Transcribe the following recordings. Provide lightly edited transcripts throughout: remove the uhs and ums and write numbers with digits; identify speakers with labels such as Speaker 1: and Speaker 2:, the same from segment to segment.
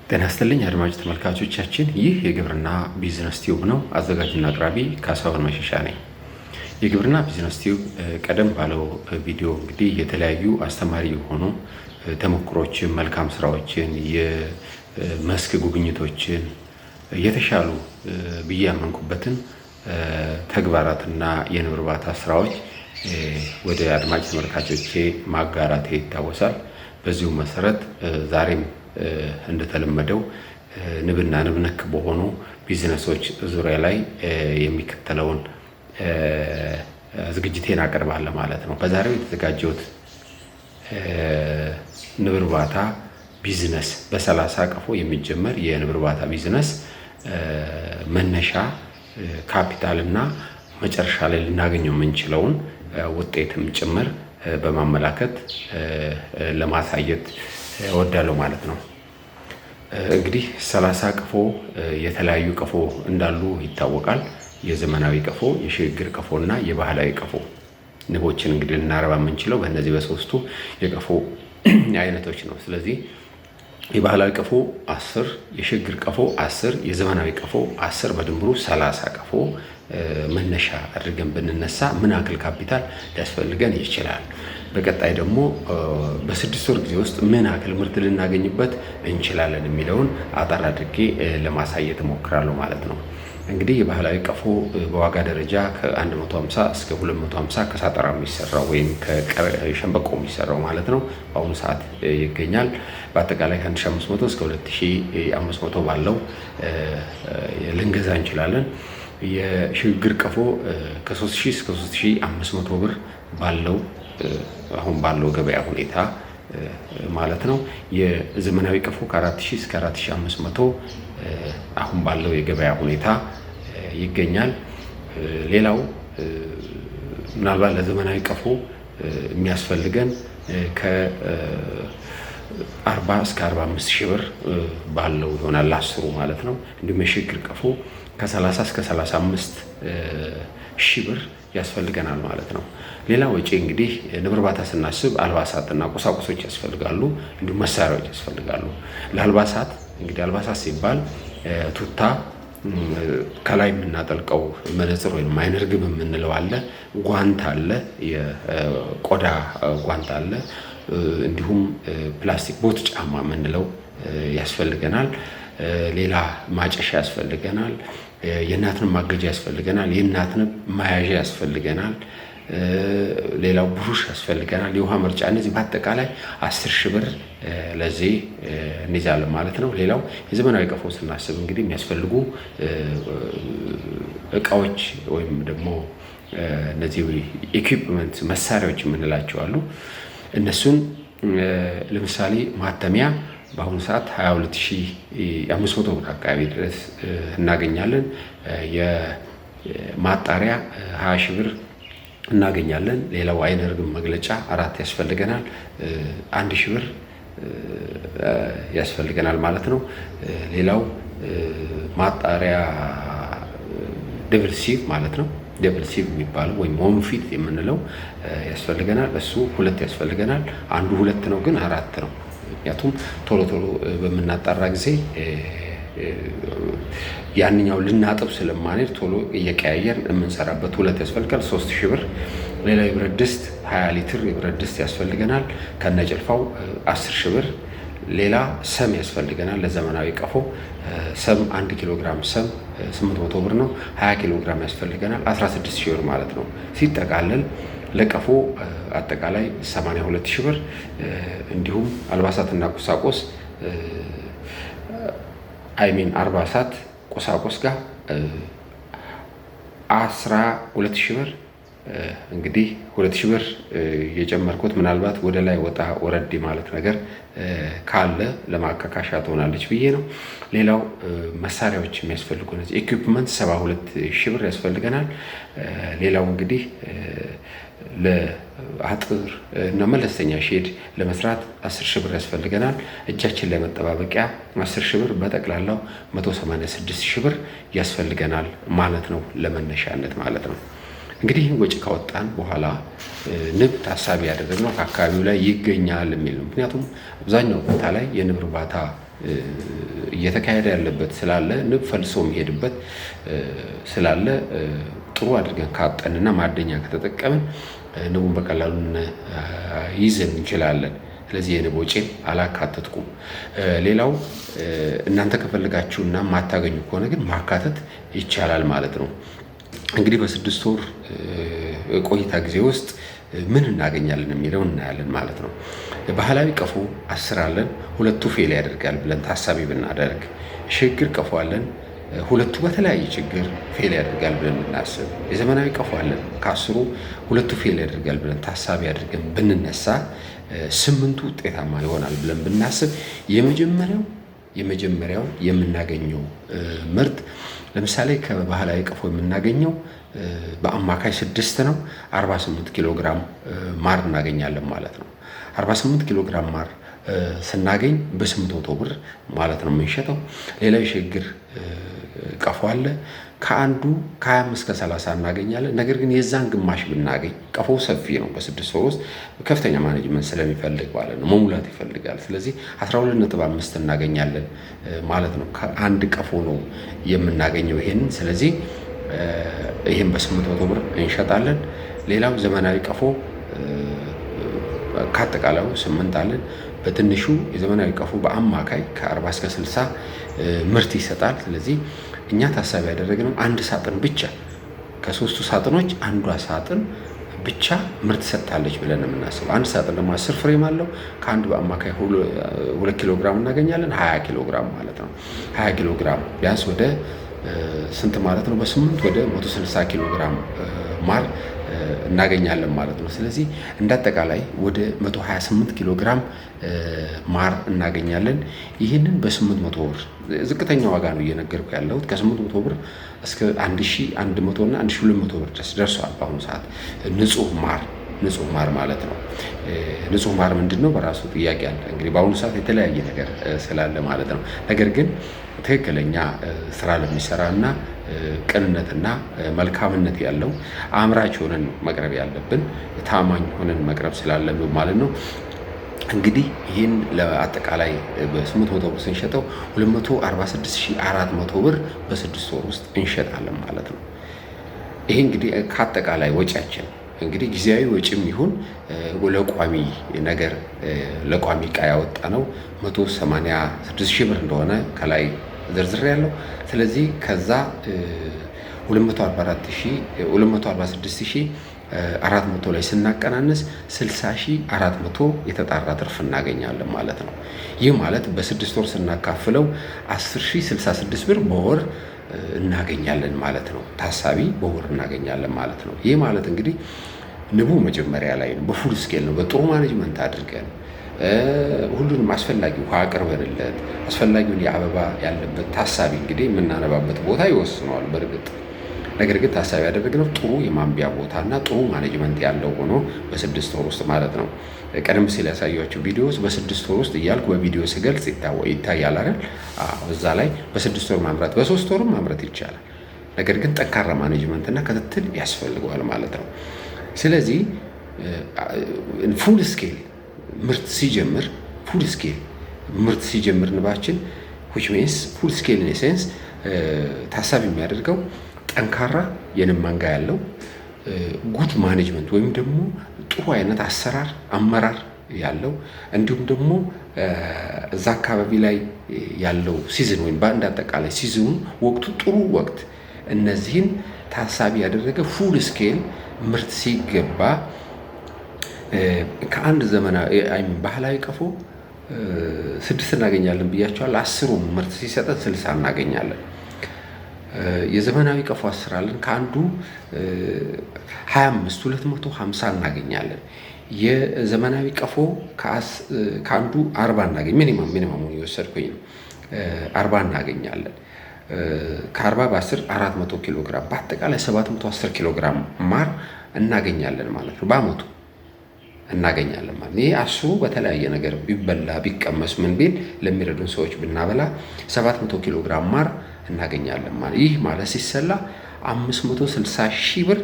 Speaker 1: ጤና ይስጥልኝ አድማጭ ተመልካቾቻችን፣ ይህ የግብርና ቢዝነስ ቲዩብ ነው። አዘጋጅና አቅራቢ ካሳሁን መሸሻ ነኝ። የግብርና ቢዝነስ ቲዩብ ቀደም ባለው ቪዲዮ እንግዲህ የተለያዩ አስተማሪ የሆኑ ተሞክሮችን፣ መልካም ስራዎችን፣ የመስክ ጉብኝቶችን፣ የተሻሉ ብዬ ያመንኩበትን ተግባራትና የንብ እርባታ ስራዎች ወደ አድማጭ ተመልካቾቼ ማጋራቴ ይታወሳል። በዚሁ መሰረት ዛሬም እንደተለመደው ንብና ንብ ነክ በሆኑ ቢዝነሶች ዙሪያ ላይ የሚከተለውን ዝግጅቴን አቀርባለሁ ማለት ነው። በዛሬው የተዘጋጀሁት ንብ እርባታ ቢዝነስ በ30 ቀፎ የሚጀመር የንብ እርባታ ቢዝነስ መነሻ ካፒታል እና መጨረሻ ላይ ልናገኘው የምንችለውን ውጤትም ጭምር በማመላከት ለማሳየት እወዳለሁ ማለት ነው። እንግዲህ 30 ቀፎ የተለያዩ ቀፎ እንዳሉ ይታወቃል። የዘመናዊ ቀፎ፣ የሽግግር ቀፎ እና የባህላዊ ቀፎ ንቦችን እንግዲህ ልናረባ የምንችለው በእነዚህ በሶስቱ የቀፎ አይነቶች ነው። ስለዚህ የባህላዊ ቀፎ 10፣ የሽግግር ቀፎ 10፣ የዘመናዊ ቀፎ 10 በድምሩ 30 ቀፎ መነሻ አድርገን ብንነሳ ምን ያክል ካፒታል ሊያስፈልገን ይችላል? በቀጣይ ደግሞ በ6 ወር ጊዜ ውስጥ ምን ያክል ምርት ልናገኝበት እንችላለን የሚለውን አጠር አድርጌ ለማሳየት እሞክራለሁ ማለት ነው። እንግዲህ የባህላዊ ቀፎ በዋጋ ደረጃ ከ150 እስከ 250 ከሳጠራ የሚሰራው ወይም ከሸንበቆ የሚሰራው ማለት ነው በአሁኑ ሰዓት ይገኛል። በአጠቃላይ ከ1500 እስከ 2500 ባለው ልንገዛ እንችላለን። የሽግግር ቀፎ ከ3000 እስከ 3500 ብር ባለው አሁን ባለው ገበያ ሁኔታ ማለት ነው። የዘመናዊ ቀፎ ከ4000 እስከ 4500 አሁን ባለው የገበያ ሁኔታ ይገኛል። ሌላው ምናልባት ለዘመናዊ ቀፎ የሚያስፈልገን ከ40 እስከ 45 ሺህ ብር ባለው ይሆናል አስሩ ማለት ነው። እንዲሁም የሽግግር ቀፎ ከ30 እስከ 35 ሺህ ብር ያስፈልገናል ማለት ነው። ሌላ ወጪ እንግዲህ ንብ እርባታ ስናስብ አልባሳትና ቁሳቁሶች ያስፈልጋሉ፣ እንዲሁም መሳሪያዎች ያስፈልጋሉ። ለአልባሳት እንግዲህ አልባሳት ሲባል ቱታ፣ ከላይ የምናጠልቀው መነጽር ወይም አይነ ርግብ የምንለው አለ፣ ጓንት አለ፣ የቆዳ ጓንት አለ፣ እንዲሁም ፕላስቲክ ቦት ጫማ የምንለው ያስፈልገናል። ሌላ ማጨሻ ያስፈልገናል። የእናትንም ማገጃ ያስፈልገናል። የእናትንም መያዣ ያስፈልገናል። ሌላው ብሩሽ ያስፈልገናል። የውሃ መርጫ። እነዚህ በአጠቃላይ 10 ሺህ ብር ለዚህ እንይዛለን ማለት ነው። ሌላው የዘመናዊ ቀፎ ስናስብ እንግዲህ የሚያስፈልጉ እቃዎች ወይም ደግሞ እነዚህ ኢኩዊፕመንት መሳሪያዎች የምንላቸው አሉ። እነሱን ለምሳሌ ማተሚያ በአሁኑ ሰዓት 22500 ብር አካባቢ ድረስ እናገኛለን። የማጣሪያ 20 ሺህ ብር እናገኛለን። ሌላው አይነ ርግብ መግለጫ 4 ያስፈልገናል። 1000 ብር ያስፈልገናል ማለት ነው። ሌላው ማጣሪያ ደብል ሲቭ ማለት ነው። ደብል ሲቭ የሚባለው ወይም ወንፊት የምንለው ያስፈልገናል። እሱ 2 ያስፈልገናል። አንዱ 2 ነው ግን 4 ነው። ምክንያቱም ቶሎ ቶሎ በምናጣራ ጊዜ ያንኛው ልናጥብ ስለማንሄድ ቶሎ እየቀያየር የምንሰራበት 2 ያስፈልጋል። 3000 ብር። ሌላ የብረት ድስት 20 ሊትር የብረት ድስት ያስፈልገናል ከነጭልፋው 10 ሺህ ብር። ሌላ ሰም ያስፈልገናል። ለዘመናዊ ቀፎ ሰም 1 ኪሎ ግራም ሰም 800 ብር ነው። 20 ኪሎ ግራም ያስፈልገናል 16 ሺህ ብር ማለት ነው። ሲጠቃለል ለቀፎ አጠቃላይ 82 ሺህ ብር። እንዲሁም አልባሳትና ቁሳቁስ አልባሳት ቁሳቁስ ጋር 12 ሺህ ብር። እንግዲህ 2 ሺህ ብር የጨመርኩት ምናልባት ወደ ላይ ወጣ ወረድ ማለት ነገር ካለ ለማካካሻ ትሆናለች ብዬ ነው። ሌላው መሳሪያዎች የሚያስፈልጉ እነዚህ ኢኩዊፕመንት 72 ሺህ ብር ያስፈልገናል። ሌላው እንግዲህ ለአጥር እና መለስተኛ ሼድ ለመስራት 10 ሺህ ብር ያስፈልገናል። እጃችን ላይ መጠባበቂያ 10 ሺህ ብር፣ በጠቅላላው 186 ሺህ ብር ያስፈልገናል ማለት ነው፣ ለመነሻነት ማለት ነው። እንግዲህ ይህን ወጪ ካወጣን በኋላ ንብ ታሳቢ ያደረግነው ከአካባቢው ላይ ይገኛል የሚል ነው። ምክንያቱም አብዛኛው ቦታ ላይ የንብ እርባታ እየተካሄደ ያለበት ስላለ ንብ ፈልሶ የሚሄድበት ስላለ ጥሩ አድርገን ካጠንና ማደኛ ከተጠቀምን ንቡን በቀላሉ ይዘን እንችላለን። ስለዚህ የንብ ወጪን አላካተትኩም። ሌላው እናንተ ከፈልጋችሁና ማታገኙ ከሆነ ግን ማካተት ይቻላል ማለት ነው። እንግዲህ በ6 ወር ቆይታ ጊዜ ውስጥ ምን እናገኛለን የሚለውን እናያለን ማለት ነው። ባህላዊ ቀፎ 10 አለን፣ 2ቱ ፌል ያደርጋል ብለን ታሳቢ ብናደርግ፣ ሽግግር ቀፎ አለን፣ 2ቱ በተለያየ ችግር ፌል ያደርጋል ብለን ብናስብ፣ የዘመናዊ ቀፎ አለን፣ ከ10ሩ 2ቱ ፌል ያደርጋል ብለን ታሳቢ አድርገን ብንነሳ 8ቱ ውጤታማ ይሆናል ብለን ብናስብ የመጀመሪያው የምናገኘው ምርት ለምሳሌ ከባህላዊ ቀፎ የምናገኘው በአማካይ 6 ነው። 48 ኪሎ ግራም ማር እናገኛለን ማለት ነው። 48 ኪሎ ግራም ማር ስናገኝ በ800 ብር ማለት ነው የምንሸጠው። ሌላው የሽግግር ቀፎ አለ። ከአንዱ ከ25 እስከ 30 እናገኛለን። ነገር ግን የዛን ግማሽ ብናገኝ ቀፎው ሰፊ ነው። በ6 ወር ውስጥ ከፍተኛ ማኔጅመንት ስለሚፈልግ ማለት ነው መሙላት ይፈልጋል። ስለዚህ 12.5 እናገኛለን ማለት ነው። ከአንድ ቀፎ ነው የምናገኘው ይሄንን። ስለዚህ ይሄን በ800 ብር እንሸጣለን። ሌላው ዘመናዊ ቀፎ ከአጠቃላዩ 8 አለን። በትንሹ የዘመናዊ ቀፎ በአማካይ ከ40 እስከ 60 ምርት ይሰጣል። ስለዚህ እኛ ታሳቢ ያደረግነው አንድ ሳጥን ብቻ ከ3ቱ ሳጥኖች አንዷ ሳጥን ብቻ ምርት ሰጥታለች ብለን የምናስበው። አንድ ሳጥን ደግሞ 10 ፍሬም አለው። ከአንድ በአማካይ 2 ኪሎ ግራም እናገኛለን። 20 ኪሎ ግራም ማለት ነው። 20 ኪሎ ግራም ቢያንስ ወደ ስንት ማለት ነው? በ8 ወደ 160 ኪሎ ግራም ማር እናገኛለን ማለት ነው። ስለዚህ እንዳጠቃላይ ወደ 128 ኪሎ ግራም ማር እናገኛለን። ይህንን በ800 ብር ዝቅተኛ ዋጋ ነው እየነገርኩ ያለሁት። ከ800 ብር እስከ 1100 እና 1200 ብር ድረስ ደርሷል በአሁኑ ሰዓት ንጹህ ማር ማለት ነው። ንጹህ ማር ምንድን ነው? በራሱ ጥያቄ አለ። እንግዲህ በአሁኑ ሰዓት የተለያየ ነገር ስላለ ማለት ነው። ነገር ግን ትክክለኛ ስራ ለሚሰራ እና ቅንነትና መልካምነት ያለው አምራች ሆነን መቅረብ ያለብን ታማኝ ሆነን መቅረብ ስላለብን ማለት ነው። እንግዲህ ይህን ለአጠቃላይ በ800 ብር ስንሸጠው 246400 ብር በ6 ወር ውስጥ እንሸጣለን ማለት ነው። ይሄ እንግዲህ ከአጠቃላይ ወጪያችን እንግዲህ ጊዜያዊ ወጪም ይሁን ለቋሚ ነገር ለቋሚ ዕቃ ያወጣ ነው 186000 ብር እንደሆነ ከላይ ዝርዝር ያለው። ስለዚህ ከዛ 246400 ላይ ስናቀናንስ 60400 የተጣራ ትርፍ እናገኛለን ማለት ነው። ይህ ማለት በ6 ወር ስናካፍለው 10066 ብር በወር እናገኛለን ማለት ነው። ታሳቢ በወር እናገኛለን ማለት ነው። ይህ ማለት እንግዲህ ንቡ መጀመሪያ ላይ ነው፣ በፉል ስኬል ነው፣ በጥሩ ማኔጅመንት አድርገን ሁሉንም አስፈላጊ ውሃ አቅርበንለት አስፈላጊውን የአበባ ያለበት ታሳቢ እንግዲህ የምናነባበት ቦታ ይወስነዋል በእርግጥ። ነገር ግን ታሳቢ ያደረግነው ጥሩ የማንቢያ ቦታና ጥሩ ማኔጅመንት ያለው ሆኖ በ6 ወር ውስጥ ማለት ነው። ቀደም ሲል ያሳያችሁ ቪዲዮስ በ6 ወር ውስጥ እያልኩ በቪዲዮ ስገልጽ ይታያል አይደል? እዛ ላይ በ6 ወር ማምረት በ3 ወርም ማምረት ይቻላል። ነገር ግን ጠንካራ ማኔጅመንትና ክትትል ያስፈልገዋል ማለት ነው። ስለዚህ ፉል ስኬል ምርት ሲጀምር ንባችን which means full scale in essence ታሳቢ የሚያደርገው ጠንካራ የንብ መንጋ ያለው ጉድ ማኔጅመንት ወይም ደግሞ ጥሩ አይነት አመራር ያለው እንዲሁም ደግሞ እዛ አካባቢ ላይ ያለው ሲዝን ወይም በአንድ አጠቃላይ ሲዝኑ ወቅቱ ጥሩ ወቅት እነዚህን ታሳቢ ያደረገ ፉል ስኬል ምርት ሲገባ ከአንድ ዘመናዊ ባህላዊ ቀፎ 6 እናገኛለን ብያቸዋል። 10ሩ ምርት ሲሰጠን 60 እናገኛለን። የዘመናዊ ቀፎ 10 አለን። ከአንዱ 25 250 እናገኛለን። የዘመናዊ ቀፎ ከአንዱ 40 እናገኝ ሚኒማም የወሰድኩኝ ነው 40 እናገኛለን። ከ40 በ10 400 ኪሎ ግራም በአጠቃላይ 710 ኪሎ ግራም ማር እናገኛለን ማለት ነው። በአመቱ እናገኛለን ማለት ይሄ 10ሩ በተለያየ ነገር ቢበላ ቢቀመስ ምን ቢል ለሚረዱን ሰዎች ብናበላ 700 ኪሎ ግራም ማር እናገኛለን ማለት ይህ ማለት ሲሰላ 560 ሺህ ብር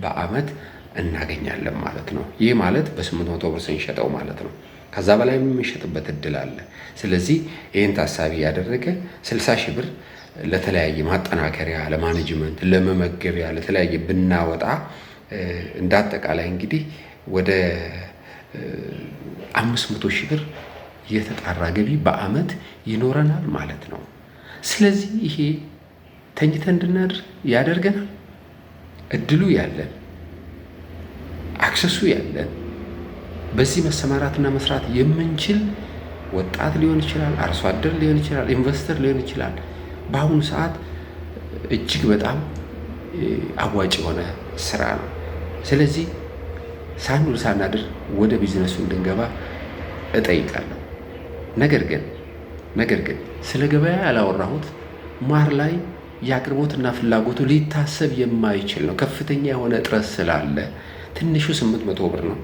Speaker 1: በአመት እናገኛለን ማለት ነው። ይህ ማለት በ800 ብር ስንሸጠው ማለት ነው። ከዛ በላይ የምንሸጥበት እድል አለ። ስለዚህ ይህን ታሳቢ ያደረገ 60 ሺህ ብር ለተለያየ ማጠናከሪያ፣ ለማኔጅመንት፣ ለመመገቢያ፣ ለተለያየ ብናወጣ እንደ አጠቃላይ እንግዲህ ወደ 500 ሺህ ብር የተጣራ ገቢ በአመት ይኖረናል ማለት ነው። ስለዚህ ይሄ ተኝተን እንድናድር ያደርገናል። እድሉ ያለን አክሰሱ ያለን በዚህ መሰማራትና መስራት የምንችል ወጣት ሊሆን ይችላል፣ አርሶ አደር ሊሆን ይችላል፣ ኢንቨስተር ሊሆን ይችላል። በአሁኑ ሰዓት እጅግ በጣም አዋጭ የሆነ ስራ ነው። ስለዚህ ሳንውል ሳናድር ወደ ቢዝነሱ እንድንገባ እጠይቃለሁ። ነገር ግን ስለ ገበያ ያላወራሁት ማር ላይ የአቅርቦትና ፍላጎቱ ሊታሰብ የማይችል ነው። ከፍተኛ የሆነ እጥረት ስላለ ትንሹ 800 ብር ነው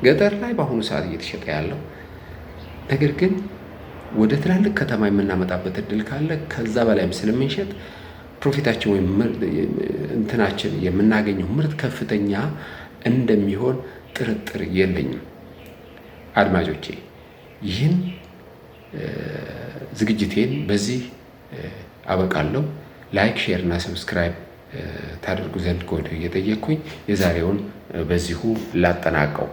Speaker 1: ገጠር ላይ በአሁኑ ሰዓት እየተሸጠ ያለው። ነገር ግን ወደ ትላልቅ ከተማ የምናመጣበት እድል ካለ ከዛ በላይም ስለምንሸጥ ፕሮፊታችን ወይም እንትናችን የምናገኘው ምርት ከፍተኛ እንደሚሆን ጥርጥር የለኝም። አድማጮቼ ይህን ዝግጅቴን በዚህ አበቃለሁ። ላይክ፣ ሼር እና ሰብስክራይብ ታደርጉ ዘንድ ከወዲሁ እየጠየቅኩኝ የዛሬውን በዚሁ ላጠናቀው።